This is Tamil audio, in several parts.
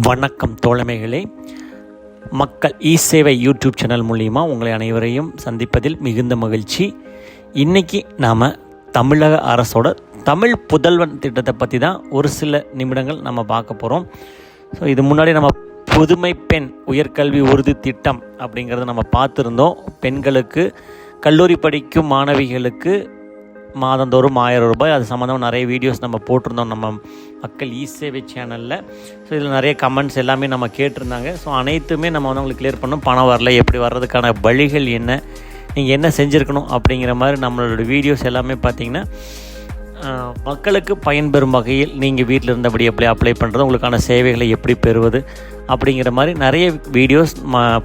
வணக்கம் தோழமைகளே. மக்கள் இ-சேவை யூடியூப் சேனல் மூலிமா உங்களை அனைவரையும் சந்திப்பதில் மிகுந்த மகிழ்ச்சி. இன்றைக்கி நாம் தமிழக அரசோட தமிழ் புதல்வன் திட்டத்தை பற்றி தான் ஒரு சில நிமிடங்கள் நம்ம பார்க்க போகிறோம். ஸோ இது முன்னாடி நம்ம புதுமை பெண் உயர்கல்வி உறுதி திட்டம் அப்படிங்கிறத நம்ம பார்த்துருந்தோம். பெண்களுக்கு கல்லூரி படிக்கும் மாணவிகளுக்கு மாதந்தோறும் 1000 ரூபாய், அது சம்மந்தமாக நிறைய வீடியோஸ் நம்ம போட்டிருந்தோம் நம்ம மக்கள் இ-சேவை சேனலில். ஸோ இதில் நிறைய கமெண்ட்ஸ் எல்லாமே நம்ம கேட்டிருந்தாங்க. ஸோ அனைத்துமே நம்ம வந்து உங்களுக்கு கிளியர் பண்ணோம். பணம் வரல, எப்படி வர்றதுக்கான வழிகள் என்ன, நீங்கள் என்ன செஞ்சுருக்கணும் அப்படிங்கிற மாதிரி நம்மளோட வீடியோஸ் எல்லாமே பார்த்திங்கன்னா மக்களுக்கு பயன்பெறும் வகையில் நீங்கள் வீட்டில் இருந்தபடி எப்படி அப்ளை பண்ணுறது, உங்களுக்கான சேவைகளை எப்படி பெறுவது அப்படிங்கிற மாதிரி நிறைய வீடியோஸ்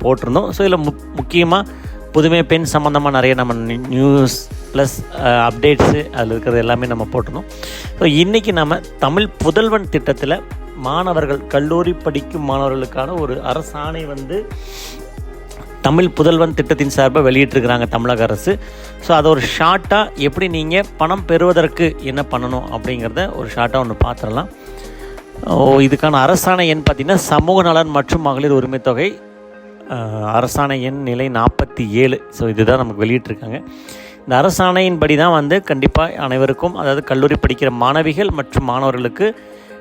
போட்டிருந்தோம். ஸோ இதில் முக்கியமாக புதுமை பெண் சம்மந்தமாக நிறைய நம்ம நியூஸ் ப்ளஸ் அப்டேட்ஸு அதில் இருக்கிறது எல்லாமே நம்ம போட்டிருந்தோம். ஸோ இன்றைக்கி நம்ம தமிழ் புதல்வன் திட்டத்தில் மாணவர்கள் கல்லூரி படிக்கும் மாணவர்களுக்கான ஒரு அரசாணை வந்து தமிழ் புதல்வன் திட்டத்தின் சார்பாக வெளியிட்டிருக்கிறாங்க தமிழக அரசு. ஸோ அதை ஒரு ஷார்ட்டாக எப்படி நீங்கள் பணம் பெறுவதற்கு என்ன பண்ணணும் அப்படிங்கிறத ஒரு ஷார்ட்டாக ஒன்று பார்த்துடலாம். இதுக்கான அரசாணை எண் பார்த்திங்கன்னா சமூக நலன் மற்றும் மகளிர் உரிமை தொகை அரசாணை எண் நிலை 47. ஸோ இதுதான் நமக்கு வெளியிட்டிருக்காங்க. இந்த அரசாணையின்படி தான் வந்து கண்டிப்பாக அனைவருக்கும், அதாவது கல்லூரி படிக்கிற மாணவிகள் மற்றும் மாணவர்களுக்கு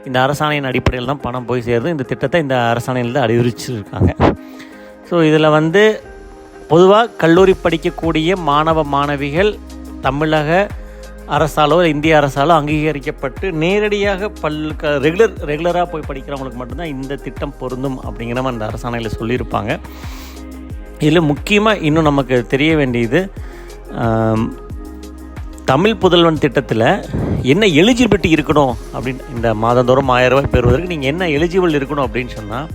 இந்த அரசாணையின் அடிப்படையில் தான் பணம் போய் சேருது. இந்த திட்டத்தை இந்த அரசாணையில் தான் அறிவிச்சிருக்காங்க. ஸோ இதில் வந்து பொதுவாக கல்லூரி படிக்கக்கூடிய மாணவ மாணவிகள் தமிழக அரசாலோ இந்திய அரசாலோ அங்கீகரிக்கப்பட்டு நேரடியாக ரெகுலராக போய் படிக்கிறவங்களுக்கு மட்டும்தான் இந்த திட்டம் பொருந்தும் அப்படிங்கிற மாதிரி அந்த அரசாணையில் சொல்லியிருப்பாங்க. இதில் முக்கியமாக இன்னும் நமக்கு தெரிய வேண்டியது, தமிழ் புதல்வன் திட்டத்தில் என்ன எலிஜிபிலிட்டி இருக்கணும் அப்படின்னு, இந்த மாதந்தோறும் 1000 ரூபாய் பெறுவதற்கு நீங்கள் என்ன எலிஜிபிள் இருக்கணும் அப்படின்னு சொன்னால்,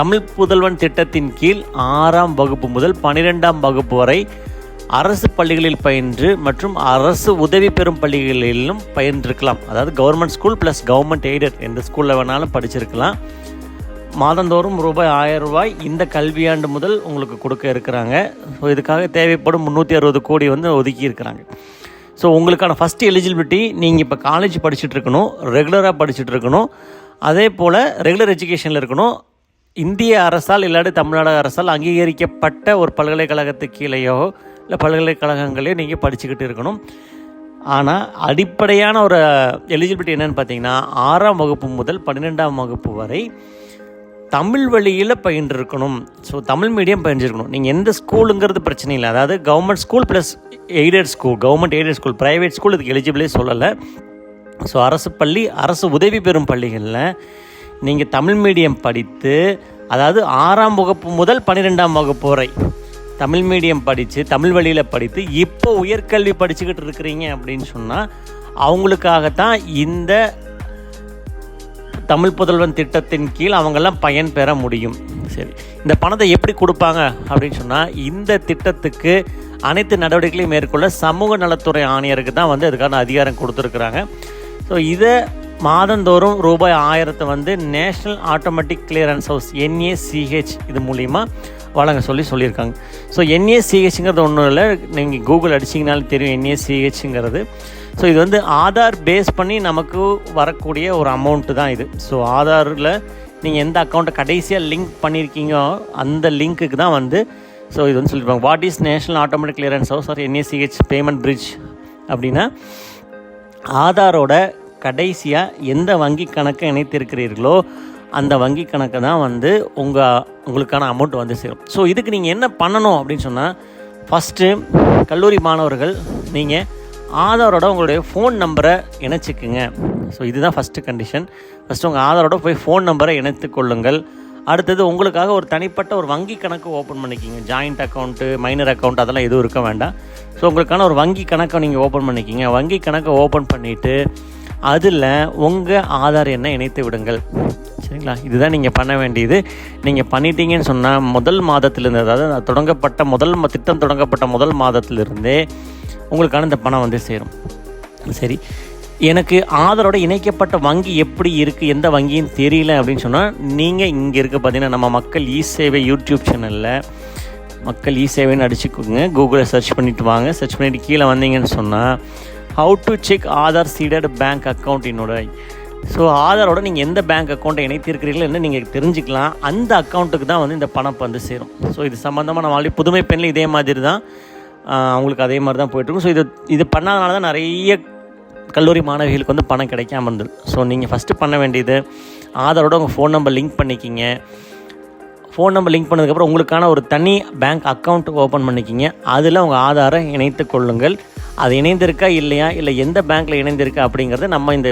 தமிழ் புதல்வன் திட்டத்தின் கீழ் 6ஆம் வகுப்பு முதல் 12ஆம் வகுப்பு வரை அரசு பள்ளிகளில் பயின்று மற்றும் அரசு உதவி பெறும் பள்ளிகளிலும் பயின்றிருக்கலாம். அதாவது government school plus government aided எந்த ஸ்கூலில் வேணாலும் படிச்சிருக்கலாம். மாதந்தோறும் ரூபாய் 1000 ரூபாய் இந்த கல்வியாண்டு முதல் உங்களுக்கு கொடுக்க இருக்கிறாங்க. ஸோ இதுக்காக தேவைப்படும் 360 கோடி வந்து ஒதுக்கி இருக்கிறாங்க. ஸோ உங்களுக்கான ஃபஸ்ட்டு எலிஜிபிலிட்டி, நீங்கள் இப்போ காலேஜ் படிச்சுட்டு இருக்கணும், ரெகுலராக படிச்சுட்டு இருக்கணும், அதே போல் ரெகுலர் எஜுகேஷனில் இருக்கணும், இந்திய அரசால் இல்லாட்டி தமிழ்நாடு அரசால் அங்கீகரிக்கப்பட்ட ஒரு பல்கலைக்கழகத்துக்கு கீழேயோ இல்லை பல்கலைக்கழகங்களையோ நீங்கள் படிச்சுக்கிட்டு இருக்கணும். ஆனால் அடிப்படையான ஒரு எலிஜிபிலிட்டி என்னென்னு பார்த்தீங்கன்னா, 6ஆம் வகுப்பு முதல் 12ஆம் வகுப்பு வரை தமிழ் வழியில் பயின்றிருக்கணும். ஸோ தமிழ் மீடியம் பயின்றிருக்கணும். நீங்கள் எந்த ஸ்கூலுங்கிறது பிரச்சனை இல்லை. அதாவது government school plus aided school, government aided school, private school இதுக்கு எலிஜிபிளே சொல்லலை. ஸோ அரசு பள்ளி, அரசு உதவி பெறும் பள்ளிகளில் நீங்கள் தமிழ் மீடியம் படித்து, அதாவது 6ஆம் வகுப்பு முதல் 12ஆம் வகுப்பு வரை தமிழ் மீடியம் படித்து தமிழ் வழியில் படித்து இப்போ உயர்கல்வி படிச்சுக்கிட்டு இருக்கிறீங்க அப்படின்னு சொன்னால் அவங்களுக்காகத்தான் இந்த தமிழ் புதல்வன் திட்டத்தின் கீழ் அவங்கெல்லாம் பயன் பெற முடியும். சரி, இந்த பணத்தை எப்படி கொடுப்பாங்க அப்படின்னு சொன்னால், இந்த திட்டத்துக்கு அனைத்து நடவடிக்கைகளையும் மேற்கொள்ள சமூக நலத்துறை ஆணையருக்கு தான் வந்து அதுக்கான அதிகாரம் கொடுத்துருக்குறாங்க. ஸோ இதை மாதந்தோறும் ரூபாய் 1000 வந்து national automatic clearance house NACH இது மூலிமா வழங்க சொல்லியிருக்காங்க. ஸோ NACHங்கிறது ஒன்றும் இல்லை, நீங்கள் கூகுள் அடிச்சிங்கனாலும் தெரியும் NACHங்கிறது. ஸோ இது வந்து ஆதார் பேஸ் பண்ணி நமக்கு வரக்கூடிய ஒரு அமௌண்ட்டு தான் இது. ஸோ ஆதாரில் நீங்கள் எந்த அக்கௌண்ட்டை கடைசியாக லிங்க் பண்ணியிருக்கீங்கோ அந்த லிங்க்குக்கு தான் வந்து ஸோ இது வந்து சொல்லியிருப்பாங்க. What is national automatic clearance house or NACH payment bridge அப்படின்னா, ஆதாரோட கடைசியாக எந்த வங்கி கணக்கை இணைத்திருக்கிறீர்களோ அந்த வங்கி கணக்கை தான் வந்து உங்களுக்கான அமௌண்ட் வந்து சேரும். ஸோ இதுக்கு நீங்கள் என்ன பண்ணணும் அப்படின்னு சொன்னால், ஃபஸ்ட்டு கல்லூரி மாணவர்கள் நீங்கள் ஆதாரோட உங்களுடைய ஃபோன் நம்பரை இணைச்சிக்குங்க. ஸோ இதுதான் ஃபஸ்ட்டு கண்டிஷன். ஃபஸ்ட்டு உங்கள் ஆதாரோட போய் ஃபோன் நம்பரை இணைத்து கொள்ளுங்கள். அடுத்தது உங்களுக்காக ஒரு தனிப்பட்ட ஒரு வங்கி கணக்கு ஓப்பன் பண்ணிக்கிங்க. ஜாயிண்ட் அக்கௌண்ட்டு, மைனர் அக்கௌண்ட் அதெல்லாம் எதுவும் இருக்க வேண்டாம். ஸோ உங்களுக்கான ஒரு வங்கி கணக்கை நீங்கள் ஓப்பன் பண்ணிக்கிங்க. வங்கி கணக்கை ஓப்பன் பண்ணிவிட்டு அதில் உங்கள் ஆதார் எண்ணை இணைத்து விடுங்கள். சரிங்களா? இதுதான் நீங்கள் பண்ண வேண்டியது. நீங்கள் பண்ணிட்டீங்கன்னு சொன்னால் முதல் மாதத்திலிருந்து, அதாவது திட்டம் தொடங்கப்பட்ட முதல் மாதத்திலிருந்தே உங்களுக்கான இந்த பணம் வந்து சேரும். சரி, எனக்கு ஆதாரோட இணைக்கப்பட்ட வங்கி எப்படி இருக்குது, எந்த வங்கின்னு தெரியல அப்படின்னு சொன்னால், நீங்கள் இங்கே இருக்க பார்த்தீங்கன்னா நம்ம மக்கள் இ-சேவை யூடியூப் சேனலில் மக்கள் இ-சேவைன்னு அடிச்சுக்கோங்க. கூகுளில் சர்ச் பண்ணிவிட்டு வாங்க. சர்ச் பண்ணிவிட்டு கீழே வந்தீங்கன்னு சொன்னால், how to check Aadhaar seeded bank account so ஆதாரோட நீங்கள் எந்த பேங்க் அக்கௌண்ட்டை இணைத்திருக்கிறீங்களோ நீங்கள் தெரிஞ்சுக்கலாம். அந்த அக்கௌண்ட்டுக்கு தான் வந்து இந்த பணம் வந்து சேரும். ஸோ இது சம்மந்தமாக நம்ம ஆல்ரெடி புதுமை பெண்ணில் இதே மாதிரி தான் அவங்களுக்கு அதே மாதிரி தான் போய்ட்டுருக்கும். ஸோ இது பண்ணாதனால தான் நிறைய கல்லூரி மாணவிகளுக்கு வந்து பணம் கிடைக்காம இருந்தது. ஸோ நீங்கள் ஃபஸ்ட்டு பண்ண வேண்டியது ஆதாரோட உங்கள் ஃபோன் நம்பர் லிங்க் பண்ணிக்கிங்க. ஃபோன் நம்பர் லிங்க் பண்ணதுக்கப்புறம் உங்களுக்கான ஒரு தனி பேங்க் அக்கௌண்ட் ஓப்பன் பண்ணிக்கிங்க. அதில் உங்கள் ஆதாரை இணைத்து கொள்ளுங்கள். அது இணைந்திருக்கா இல்லையா, இல்லை எந்த பேங்க்கில் இணைந்திருக்கா அப்படிங்கிறத நம்ம இந்த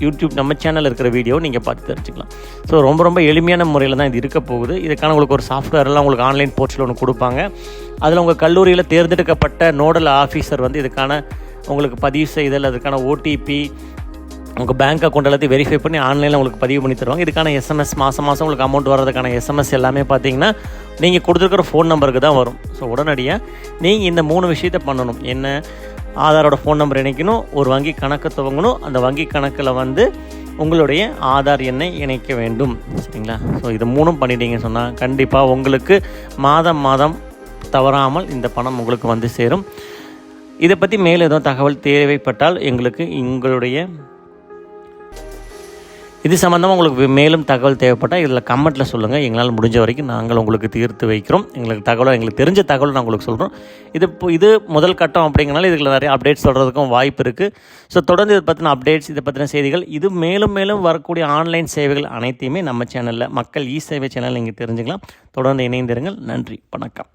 யூடியூப் நம்ம சேனலில் இருக்கிற வீடியோ நீங்கள் பார்த்து தெரிஞ்சுக்கலாம். ஸோ ரொம்ப எளிமையான முறையில் தான் இது இருக்க போகுது. இதுக்கான உங்களுக்கு ஒரு சாஃப்ட்வேர்லாம் உங்களுக்கு ஆன்லைன் போர்ட்டல் ஒன்று கொடுப்பாங்க. அதில் உங்கள் கல்லூரியில் தேர்ந்தெடுக்கப்பட்ட நோடல் ஆஃபீஸர் வந்து இதுக்கான உங்களுக்கு பதிவு செய்தல், அதுக்கான ஓடிபி, உங்கள் பேங்க் அக்கௌண்ட் எல்லாத்தையும் வெரிஃபை பண்ணி ஆன்லைனில் உங்களுக்கு பதிவு பண்ணி தருவாங்க. இதுக்கான எஸ்எம்எஸ் மாதம் உங்களுக்கு அமௌண்ட் வர்றதுக்கான எஸ்எம்எஸ் எல்லாமே பார்த்தீங்கன்னா நீங்கள் கொடுத்துருக்கிற ஃபோன் நம்பருக்கு தான் வரும். ஸோ உடனடியாக நீங்கள் இந்த 3 விஷயத்தை பண்ணணும். என்ன, ஆதாரோட ஃபோன் நம்பர் இணைக்கணும், ஒரு வங்கி கணக்கு துவங்கணும், அந்த வங்கி கணக்கில் வந்து உங்களுடைய ஆதார் எண்ணை இணைக்க வேண்டும். சரிங்களா? ஸோ இது 3 பண்ணிட்டீங்கன்னு சொன்னால் கண்டிப்பாக உங்களுக்கு மாதம் தவறாமல் இந்த பணம் உங்களுக்கு வந்து சேரும். இதை பற்றி மேலும் எதுவும் தகவல் தேவைப்பட்டால் எங்களுக்கு இது சம்மந்தமாக உங்களுக்கு மேலும் தகவல் தேவைப்பட்டால் இதில் கமெண்ட்டில் சொல்லுங்கள். எங்களால் முடிஞ்ச வரைக்கும் நாங்கள் உங்களுக்கு தீர்த்து வைக்கிறோம். எங்களுக்கு தெரிஞ்ச தகவல் நான் உங்களுக்கு சொல்கிறோம். இது முதல் கட்டம் அப்படிங்கிறனால இதில் நிறைய அப்டேட்ஸ் சொல்கிறதுக்கும் வாய்ப்பு இருக்குது. ஸோ தொடர்ந்து இதை பற்றின அப்டேட்ஸ், இதை பற்றின செய்திகள், இது மேலும் வரக்கூடிய ஆன்லைன் சேவைகள் அனைத்தையுமே நம்ம சேனலில் மக்கள் சேவை சேனல் நீங்கள் தெரிஞ்சுக்கலாம். தொடர்ந்து இணைந்திருங்கள். நன்றி, வணக்கம்.